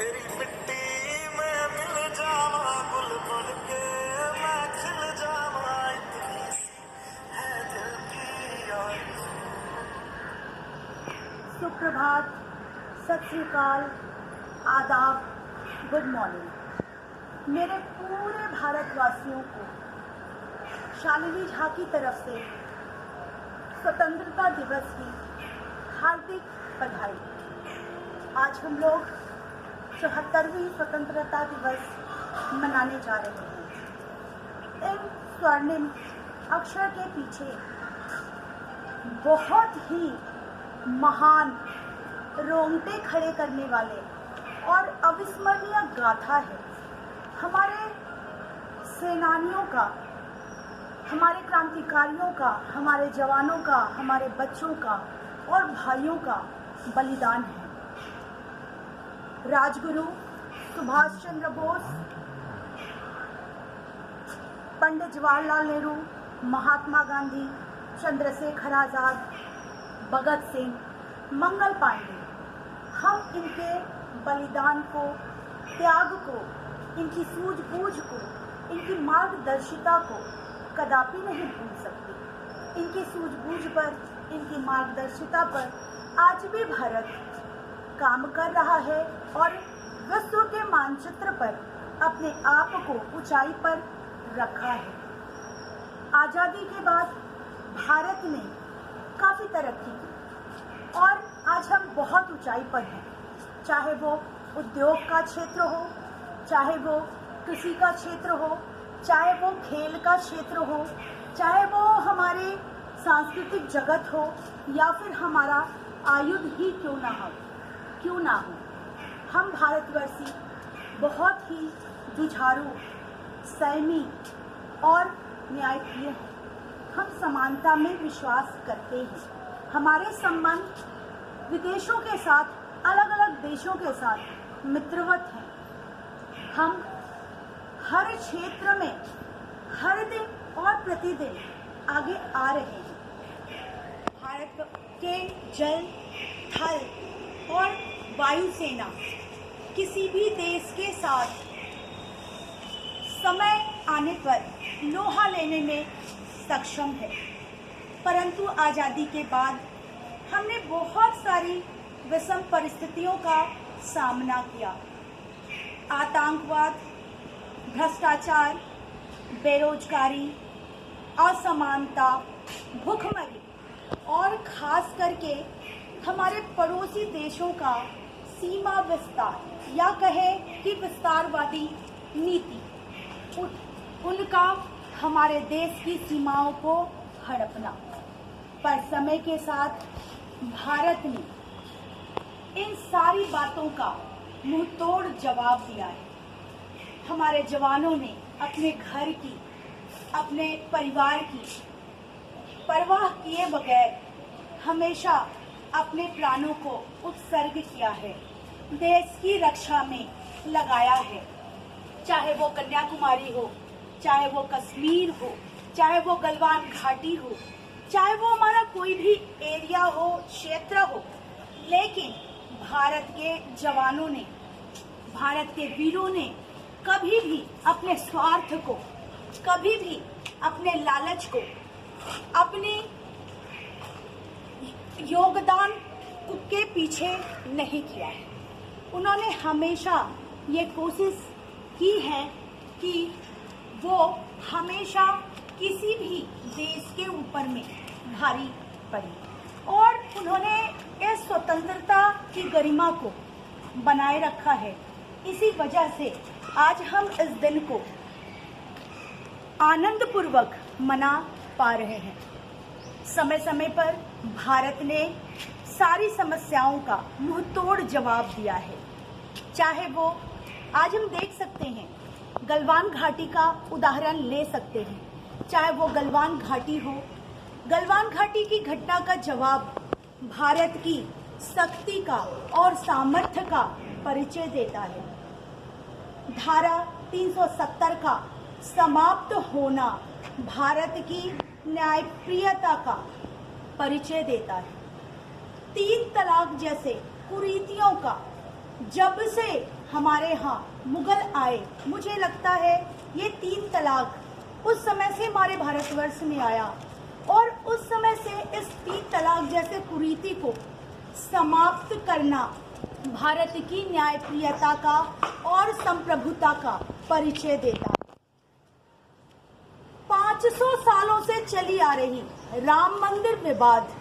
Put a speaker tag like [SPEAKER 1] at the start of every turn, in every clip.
[SPEAKER 1] तेरी मिट्टी में मिल जावा गुल बन के मैं खिल जावा इतनी है दिल की आरज़ू।
[SPEAKER 2] सुप्रभात, सत श्री अकाल, आदाब, गुड मॉर्निंग मेरे पूरे भारतवासियों को शालिनी झा की तरफ से स्वतंत्रता दिवस की हार्दिक बधाई। आज हम लोग 74वीं स्वतंत्रता दिवस मनाने जा रहे हैं। इन स्वर्णिम अक्षर के पीछे बहुत ही महान, रोंगटे खड़े करने वाले और अविस्मरणीय गाथा है हमारे सेनानियों का, हमारे क्रांतिकारियों का, हमारे जवानों का, हमारे बच्चों का और भाइयों का बलिदान है। राजगुरु सुभाष चंद्र बोस, पंडित जवाहरलाल नेहरू, महात्मा गांधी, चंद्रशेखर आजाद, भगत सिंह, मंगल पांडे, हम इनके बलिदान को, त्याग को, इनकी सूझबूझ को, इनकी मार्गदर्शिता को कदापि नहीं भूल सकते। इनकी सूझबूझ पर, इनकी मार्गदर्शिता पर आज भी भारत काम कर रहा है और विश्व के मानचित्र पर अपने आप को ऊंचाई पर रखा है। आज़ादी के बाद भारत ने काफ़ी तरक्की की और आज हम बहुत ऊंचाई पर हैं। चाहे वो उद्योग का क्षेत्र हो, चाहे वो कृषि का क्षेत्र हो, चाहे वो खेल का क्षेत्र हो, चाहे वो हमारे सांस्कृतिक जगत हो या फिर हमारा आयुध ही क्यों ना हो। हम भारतवर्षी बहुत ही जुझारू, संयमी और न्यायप्रिय हैं। हम समानता में विश्वास करते हैं। हमारे संबंध विदेशों के साथ, अलग अलग देशों के साथ मित्रवत हैं। हम हर क्षेत्र में हर दिन और प्रतिदिन आगे आ रहे हैं। भारत के जल, थल और वायुसेना किसी भी देश के साथ समय आने पर लोहा लेने में सक्षम है, परंतु आज़ादी के बाद हमने बहुत सारी विषम परिस्थितियों का सामना किया। आतंकवाद, भ्रष्टाचार, बेरोजगारी, असमानता, भूखमरी और खास करके हमारे पड़ोसी देशों का सीमा विस्तार या कहे कि विस्तारवादी नीति, उनका हमारे देश की सीमाओं को हड़पना। पर समय के साथ भारत ने इन सारी बातों का मुंहतोड़ जवाब दिया है। हमारे जवानों ने अपने घर की, अपने परिवार की परवाह किए बगैर हमेशा अपने प्राणों को उत्सर्ग किया है, देश की रक्षा में लगाया है। चाहे वो कन्याकुमारी हो, चाहे वो कश्मीर हो, चाहे वो गलवान घाटी हो, चाहे वो हमारा कोई भी एरिया हो, क्षेत्र हो, लेकिन भारत के जवानों ने, भारत के वीरों ने कभी भी अपने स्वार्थ को, कभी भी अपने लालच को, अपने योगदान के पीछे नहीं किया है। उन्होंने हमेशा ये कोशिश की है कि वो हमेशा किसी भी देश के ऊपर में भारी पड़े और उन्होंने इस स्वतंत्रता की गरिमा को बनाए रखा है। इसी वजह से आज हम इस दिन को आनंद पूर्वक मना पा रहे हैं। समय समय पर भारत ने सारी समस्याओं का मुंहतोड़ जवाब दिया है। चाहे वो आज हम देख सकते हैं, गलवान घाटी का उदाहरण ले सकते हैं। चाहे वो गलवान घाटी हो, गलवान घाटी की घटना का जवाब भारत की शक्ति का और सामर्थ्य का परिचय देता है। धारा 370 का समाप्त होना भारत की न्यायप्रियता का परिचय देता है। 3 तलाक जैसे कुरीतियों का जब से हमारे यहाँ मुगल आए, मुझे लगता है ये 3 तलाक उस समय से हमारे भारतवर्ष में आया और उस समय से इस 3 तलाक जैसे कुरीति को समाप्त करना भारत की न्यायप्रियता का और संप्रभुता का परिचय देता है। 500 सालों से चली आ रही राम मंदिर विवाद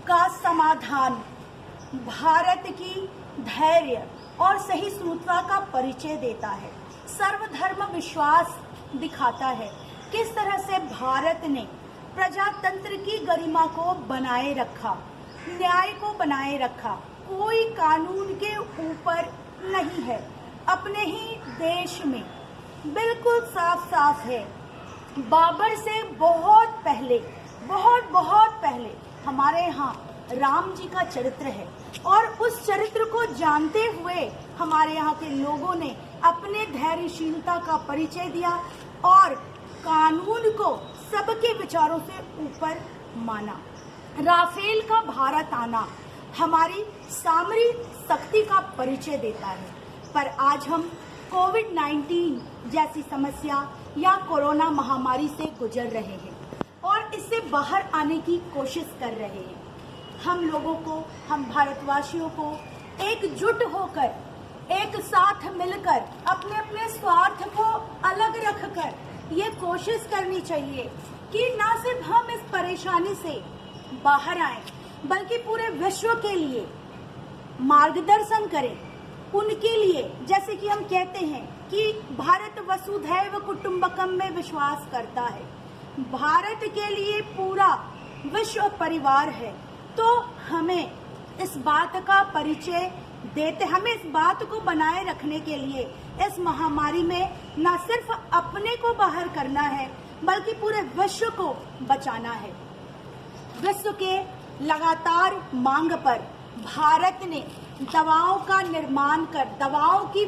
[SPEAKER 2] का समाधान भारत की धैर्य और सहिष्णुता का परिचय देता है, सर्वधर्म विश्वास दिखाता है। किस तरह से भारत ने प्रजातंत्र की गरिमा को बनाए रखा, न्याय को बनाए रखा, कोई कानून के ऊपर नहीं है। अपने ही देश में बिल्कुल साफ साफ है, बाबर से बहुत पहले, बहुत पहले हमारे यहाँ राम जी का चरित्र है और उस चरित्र को जानते हुए हमारे यहाँ के लोगों ने अपने धैर्यशीलता का परिचय दिया और कानून को सबके विचारों से ऊपर माना। राफेल का भारत आना हमारी सामरिक शक्ति का परिचय देता है, पर आज हम कोविड-19 जैसी समस्या या कोरोना महामारी से गुजर रहे हैं और इससे बाहर आने की कोशिश कर रहे हैं। हम लोगों को, हम भारतवासियों को एकजुट होकर, एक साथ मिलकर, अपने अपने स्वार्थ को अलग रखकर ये कोशिश करनी चाहिए कि न सिर्फ हम इस परेशानी से बाहर आए बल्कि पूरे विश्व के लिए मार्गदर्शन करें। उनके लिए, जैसे कि हम कहते हैं कि भारत वसुधैव कुटुंबकम में विश्वास करता है, भारत के लिए पूरा विश्व परिवार है, तो हमें इस बात का परिचय देते, हमें इस बात को बनाए रखने के लिए इस महामारी में न सिर्फ अपने को बाहर करना है बल्कि पूरे विश्व को बचाना है। विश्व के लगातार मांग पर भारत ने दवाओं का निर्माण कर, दवाओं की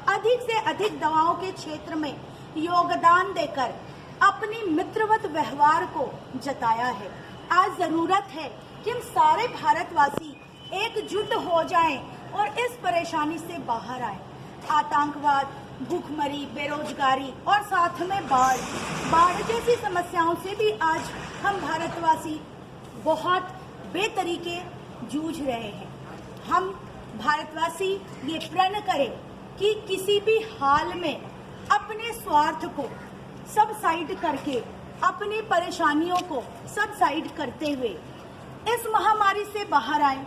[SPEAKER 2] अधिक से अधिक दवाओं के क्षेत्र में योगदान देकर अपनी मित्रवत व्यवहार को जताया है। आज जरूरत है कि हम सारे भारतवासी एकजुट हो जाएं और इस परेशानी से बाहर आएं। आतंकवाद, भूखमरी, बेरोजगारी और साथ में बाढ़ जैसी समस्याओं से भी आज हम भारतवासी बहुत बेतरीके जूझ रहे हैं। हम भारतवासी ये प्रण करें कि किसी भी हाल में अपने स्वार्थ को सब साइड करके, अपनी परेशानियों को सब साइड करते हुए इस महामारी से बाहर आए,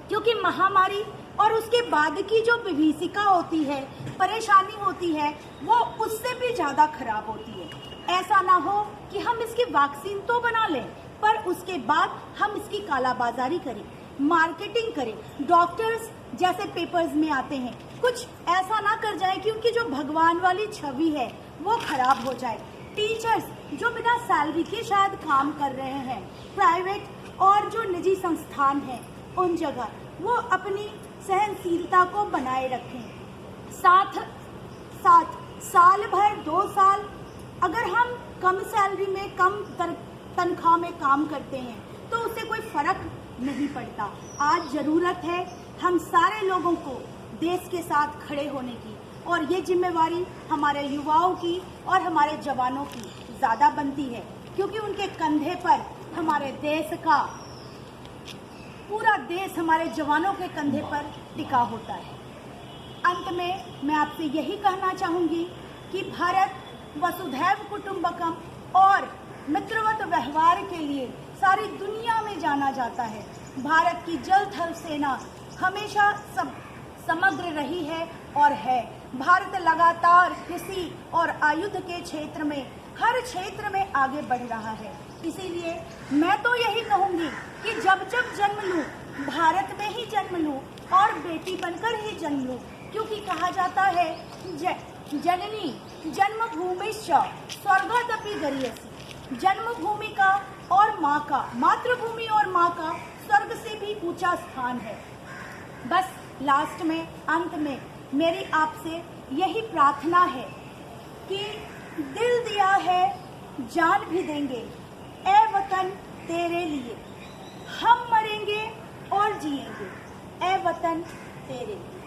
[SPEAKER 2] क्योंकि महामारी और उसके बाद की जो विभीषिका होती है, परेशानी होती है, वो उससे भी ज़्यादा खराब होती है। ऐसा ना हो कि हम इसकी वैक्सीन तो बना लें पर उसके बाद हम इसकी कालाबाजारी करें, मार्केटिंग करें, डॉक्टर्स जैसे पेपर्स में आते हैं, कुछ ऐसा ना कर जाए कि उनकी जो भगवान वाली छवि है वो खराब हो जाए। टीचर्स जो बिना सैलरी के शायद काम कर रहे हैं, प्राइवेट और जो निजी संस्थान हैं उन जगह वो अपनी सहनशीलता को बनाए रखें। साथ साल भर 2 साल अगर हम कम सैलरी में, कम तनख्वाह में काम करते हैं तो उससे कोई फर्क नहीं पड़ता। आज जरूरत है हम सारे लोगों को देश के साथ खड़े होने की, और ये जिम्मेवारी हमारे युवाओं की और हमारे जवानों की ज़्यादा बनती है, क्योंकि उनके कंधे पर हमारे देश का, पूरा देश हमारे जवानों के कंधे पर टिका होता है। अंत में मैं आपसे यही कहना चाहूँगी कि भारत वसुधैव कुटुंबकम और मित्रवत व्यवहार के लिए सारी दुनिया में जाना जाता है। भारत की जल थल सेना हमेशा समग्र रही है और है। भारत लगातार कृषि और आयुध के क्षेत्र में, हर क्षेत्र में आगे बढ़ रहा है। इसीलिए मैं तो यही कहूँगी कि जब जब जन्म लूँ भारत में ही जन्म लूँ और बेटी बनकर ही जन्म लूँ, क्योंकि कहा जाता है जननी जन्मभूमिश्च स्वर्गादपि गरीयसी। जन्मभूमि का और माँ का, मातृभूमि और माँ का स्वर्ग से भी ऊंचा स्थान है। बस लास्ट में, अंत में मेरी आपसे यही प्रार्थना है कि दिल दिया है जान भी देंगे, ए वतन तेरे लिए, हम मरेंगे और जिएंगे, ए वतन तेरे लिए।